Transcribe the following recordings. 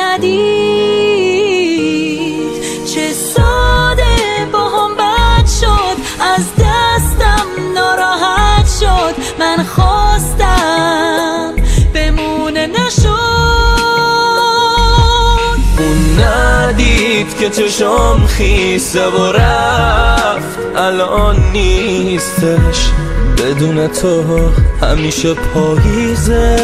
ندید. چه ساده با هم بد شد، از دستم ناراحت شد. من خواستم بمونه نشد. اون ندید که چشم خیسه و رفت، الان نیستش. بدون تو همیشه پاییزه.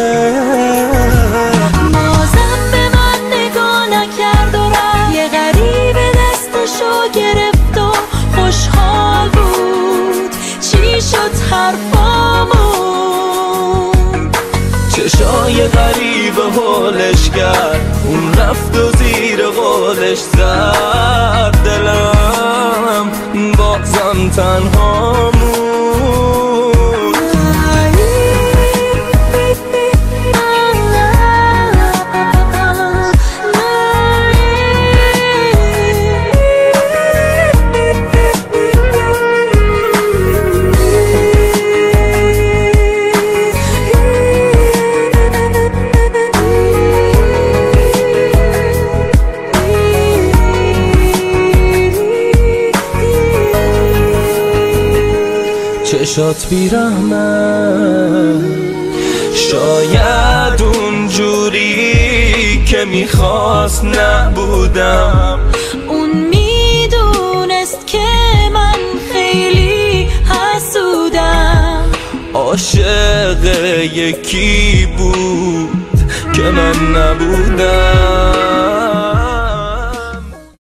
بازم به من نگاه نکرد و رفت، یه غریبه دستشو گرفت و خوشحال بود. چی شد حرفامون؟ چشای غریبه حالش کرد، اون رفت و زیر قولش زد. دلم بازم تنها مون. چشات بیرحمه، شاید اونجوری که میخواست نبودم. اون میدونست که من خیلی حسودم. عاشق یکی بود که من نبودم.